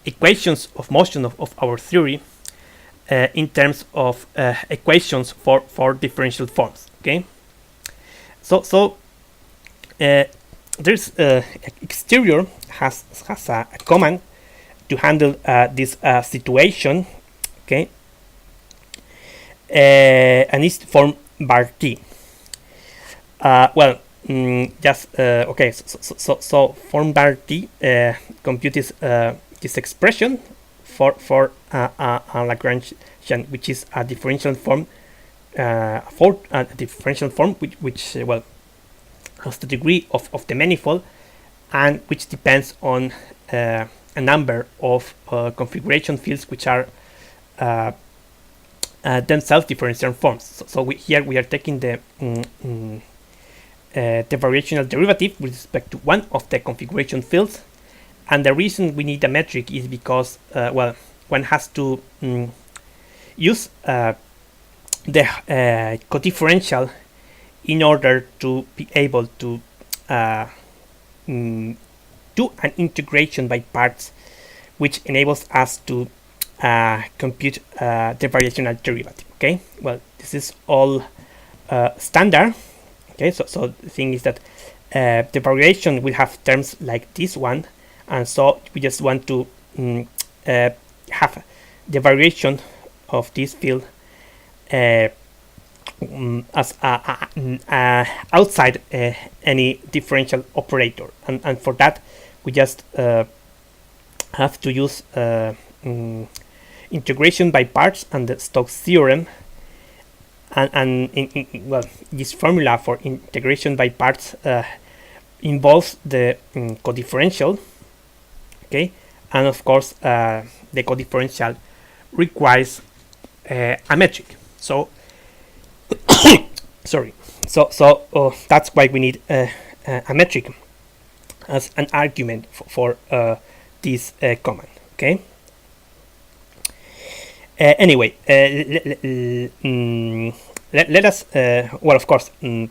equations of motion of our theory in terms of equations for differential forms. Okay, so there's xTerior has a command to handle this situation. Okay, and it's form bar t. Well, just okay. So formality computes this expression for a Lagrangian, which is a differential form which well has the degree of the manifold, and which depends on a number of configuration fields which are themselves differential forms. So here we are taking the variational derivative with respect to one of the configuration fields, and the reason we need a metric is because well, one has to use the codifferential in order to be able to do an integration by parts, which enables us to compute the variational derivative. Okay, well, this is all standard. Okay, so the thing is that the variation will have terms like this one, and so we just want to have the variation of this field as outside any differential operator, and for that we just have to use integration by parts and the Stokes theorem, and well, this formula for integration by parts involves the codifferential. Okay, and of course the codifferential requires a metric. So sorry. So that's why we need a metric as an argument for this command. Okay. Anyway, let us well, of course, we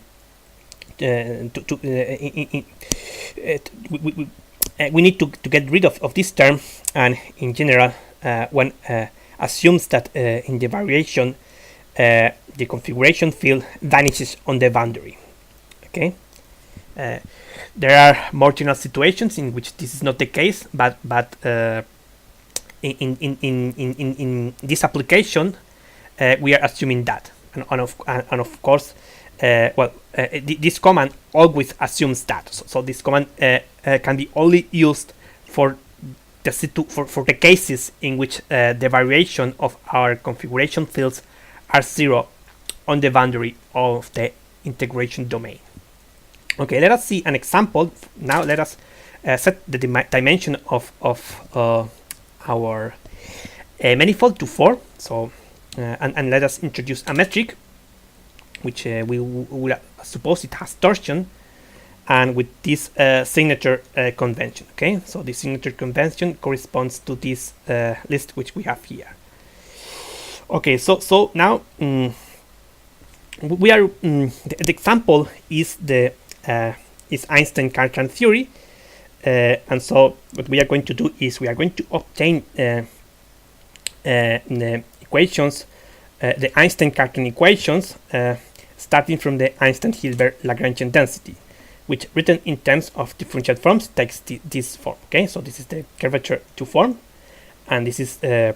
need to get rid of this term, and in general one assumes that in the variation the configuration field vanishes on the boundary. Okay, there are more general situations in which this is not the case, but in this application we are assuming that, and of course well, this command always assumes that. So this command can be only used for the cases in which the variation of our configuration fields are zero on the boundary of the integration domain. Okay, let us see an example. Now let us set the dimension of our manifold to 4. So and let us introduce a metric, which we will suppose it has torsion, and with this signature convention. Okay, so the signature convention corresponds to this list which we have here. Okay, so now we are the example is the is Einstein-Cartan theory, and so what we are going to do is we are going to obtain the equations, the Einstein-Cartan equations, starting from the Einstein-Hilbert Lagrangian density, which written in terms of differential forms takes this form. Okay, so this is the curvature to form, and this is the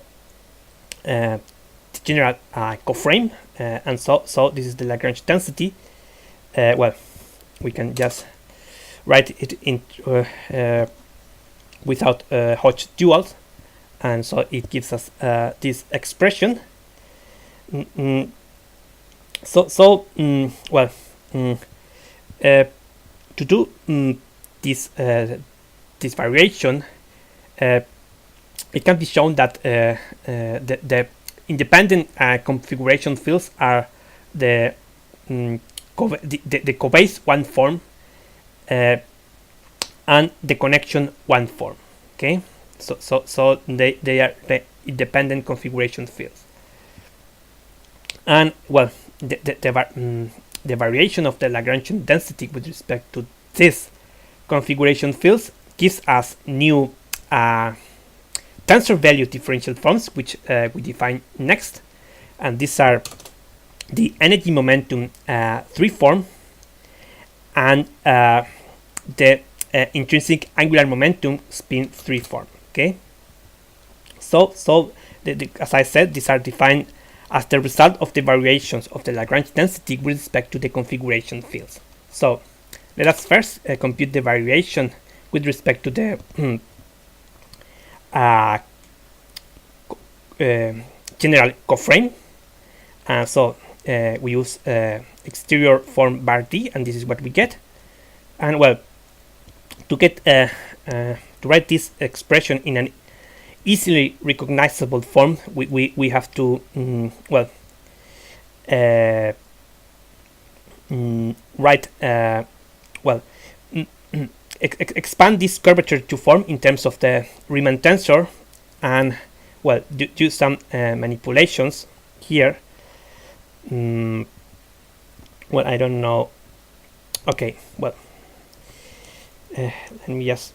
general coframe, and so this is the Lagrange density. Well, we can just write it in without Hodge duals, and so it gives us this expression. Well, to do this variation, it can be shown that the independent configuration fields are the cobase one form and the connection one form. Okay, so they are the independent configuration fields, and well, the variation of the Lagrangian density with respect to this configuration fields gives us new tensor value differential forms, which we define next, and these are the energy momentum 3 form and the intrinsic angular momentum spin 3 form. Okay, so as I said, these are defined as the result of the variations of the Lagrange density with respect to the configuration fields. So let us first compute the variation with respect to the general coframe. So we use xTerior form var d, and this is what we get. And well, to get to write this expression in an easily recognizable form, we have to write expand this curvature to form in terms of the Riemann tensor, and well, do some manipulations here. Well, I don't know. Okay, well, let me just.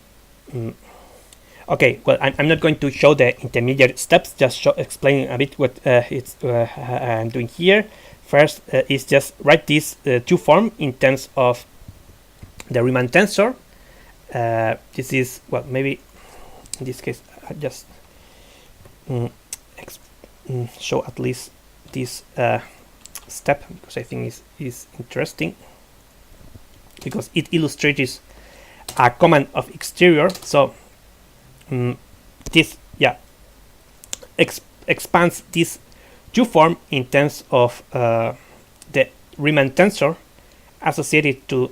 Okay, well, I'm not going to show the intermediate steps, just explain a bit what I'm doing here. First is just write this to form in terms of the Riemann tensor. This is, well, maybe in this case I just show at least this step, because I think is interesting, because it illustrates a command of xTerior. So this expands this to form in terms of the Riemann tensor associated to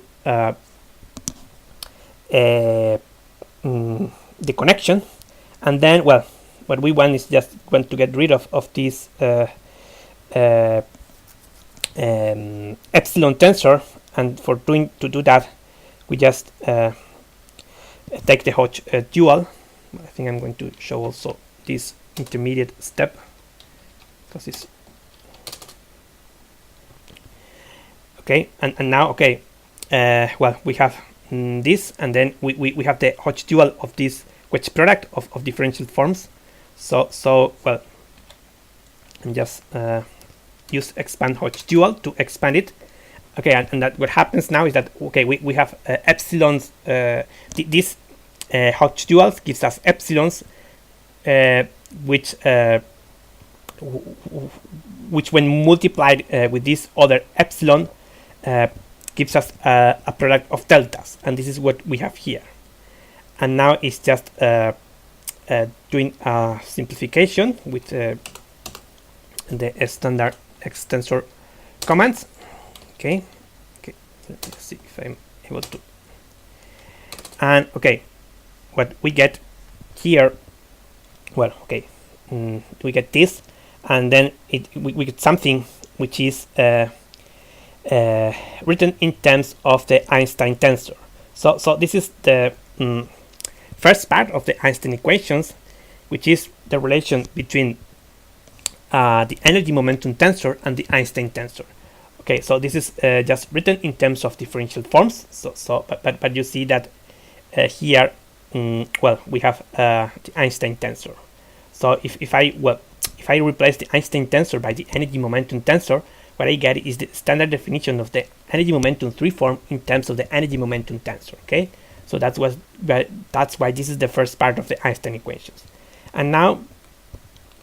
the connection, and then, well, what we want is just want to get rid of this epsilon tensor, and to do that we just take the Hodge dual. I think I'm going to show also this intermediate step, because it's okay. And now, okay, well, we have this, and then we have the Hodge dual of this wedge product of differential forms. So well, and just use expand Hodge dual to expand it. Okay, and that what happens now is that, okay, we have epsilons. This Hodge dual gives us epsilons, which when multiplied with this other epsilon gives us a product of deltas, and this is what we have here. And now it's just doing a simplification with the standard xTensor commands. Okay, let's see if I'm able to. And okay, what we get here, well, okay, we get this, and then we get something which is written in terms of the Einstein tensor. So this is the first part of the Einstein equations, which is the relation between the energy momentum tensor and the Einstein tensor. Okay, so this is just written in terms of differential forms. But you see that here, well, we have the Einstein tensor. So if I replace the Einstein tensor by the energy momentum tensor, what I get is the standard definition of the energy momentum 3 form in terms of the energy momentum tensor. Okay, so that's why this is the first part of the Einstein equations. And now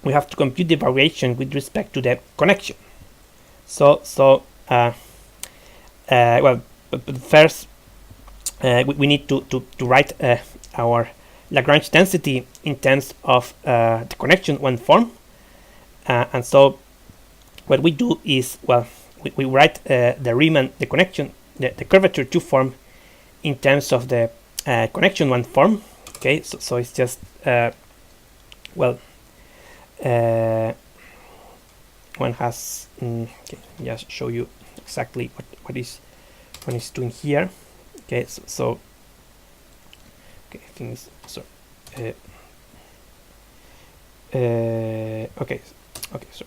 we have to compute the variation with respect to the connection. Well, but first we need to write our Lagrange density in terms of the connection one form, and so what we do is, well, we write the Riemann, the connection, the curvature 2 form in terms of the connection one form. Okay, so it's just well, one has okay, just show you exactly what is one is doing here. Okay, so okay, I think it's so okay, so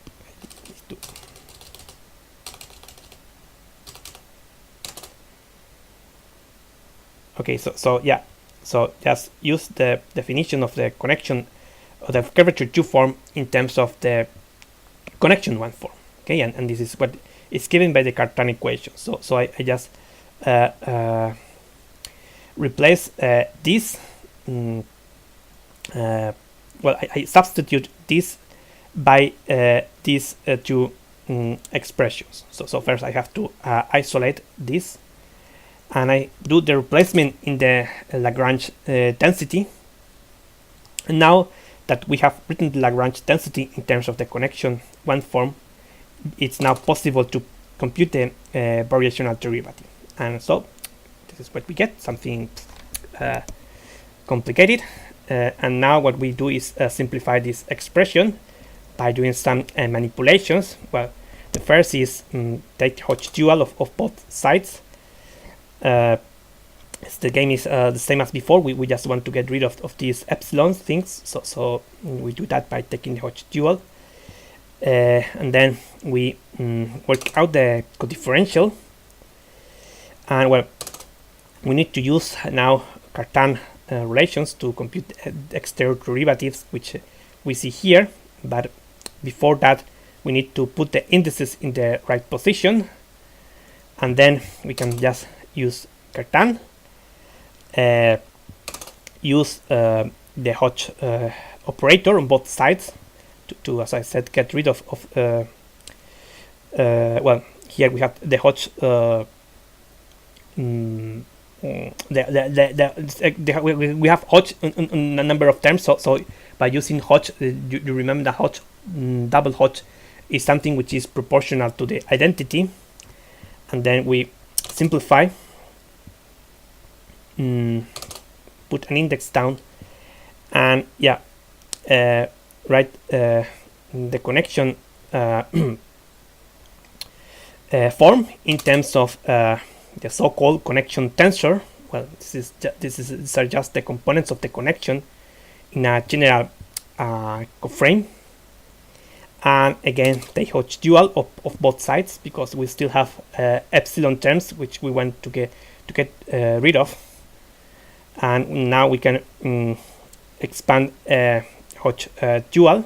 okay, so yeah, so just use the definition of the connection of the curvature 2 form in terms of the connection 1 form. Okay, and this is what is given by the Cartan equation. So I just replace this. Well, I substitute this by these two expressions. So first I have to isolate this, and I do the replacement in the Lagrange density. And now that we have written the Lagrange density in terms of the connection one form, it's now possible to compute the variational derivative. And so this is what we get, something complicated. And now what we do is simplify this expression by doing some manipulations. Well, the first is take Hodge dual of both sides. The game is the same as before. We just want to get rid of these epsilon things. So we do that by taking the Hodge dual. And then we work out the codifferential. And well, we need to use now Cartan relations to compute the xTerior derivatives, which we see here. But before that, we need to put the indices in the right position. And then we can just use Cartan, use the Hodge operator on both sides to, as I said, get rid of well, here we have the Hodge we have Hodge on a number of terms. So by using Hodge, you remember that Hodge, double Hodge, is something which is proportional to the identity. And then we simplify, put an index down, and yeah, write the connection form in terms of the so-called connection tensor. Well, these are just the components of the connection in a general coframe. And again, take Hodge dual of both sides, because we still have epsilon terms which we want to get rid of. And now we can expand Hodge dual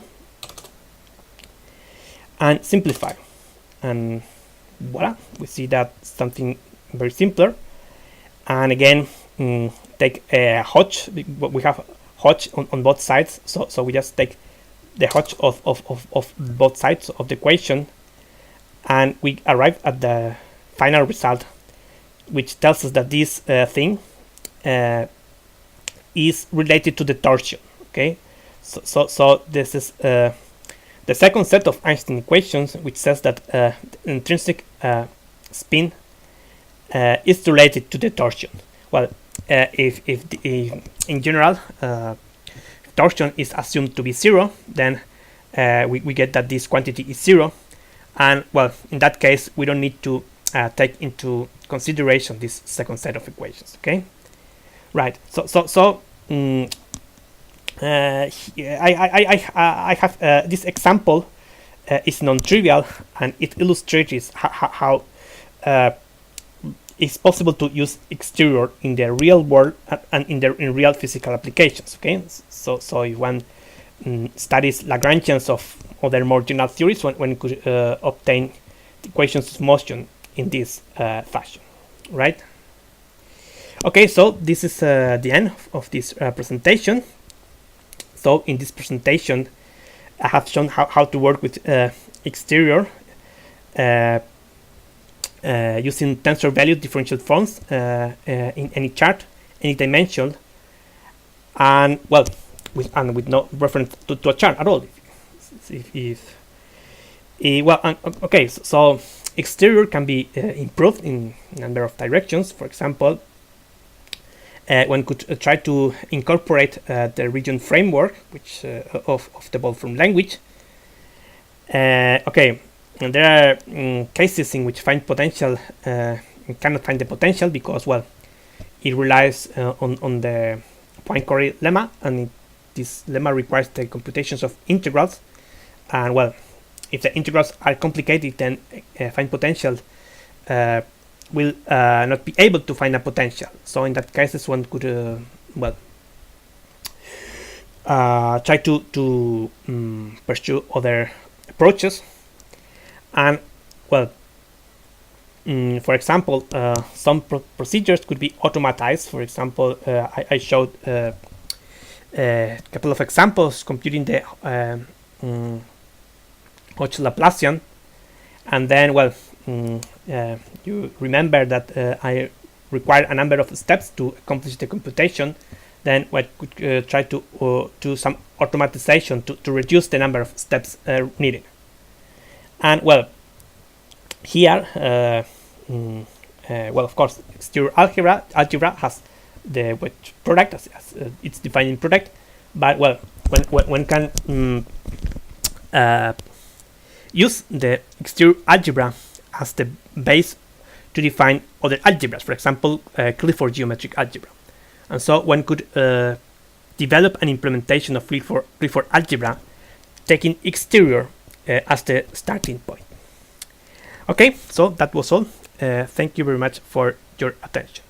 and simplify, and voila, we see that something very simpler. And again, take Hodge. We have Hodge on both sides, so we just take the Hodge of both sides of the equation, and we arrive at the final result, which tells us that this thing is related to the torsion. Okay, so this is the second set of Einstein equations, which says that intrinsic spin is related to the torsion. Well, if in general torsion is assumed to be 0, then we get that this quantity is 0, and well, in that case we don't need to take into consideration this second set of equations. Okay, right. So I have this example is non-trivial, and it illustrates how it's possible to use xTerior in the real world and in real physical applications. Okay, so if one studies Lagrangians of other more general theories, one could obtain the equations of motion in this fashion, right? Okay, so this is the end of this presentation. So in this presentation, I have shown how to work with xTerior using tensor value differential forms in any chart, any dimension, and well, with no reference to a chart at all. Okay, so xTerior can be improved in a number of directions. For example, one could try to incorporate the region framework, which of the Wolfram language. Okay, and there are cases in which find potential cannot find the potential because, well, it relies on the Poincare lemma, and this lemma requires the computations of integrals. And well, if the integrals are complicated, then find potential will not be able to find a potential. So in that cases, one could try to pursue other approaches. And well, for example, some procedures could be automatized. For example, I showed a couple of examples computing the Hodge Laplacian, and then well, you remember that I require a number of steps to accomplish the computation, then we could try to do some automatization to reduce the number of steps needed. And well, here, well, of course, xTerior algebra has the product as it's defined in product, but well, when can use the xTerior algebra as the base to define other algebras, for example, Clifford geometric algebra. And so one could develop an implementation of Clifford algebra, taking xTerior as the starting point. Okay, so that was all. Thank you very much for your attention.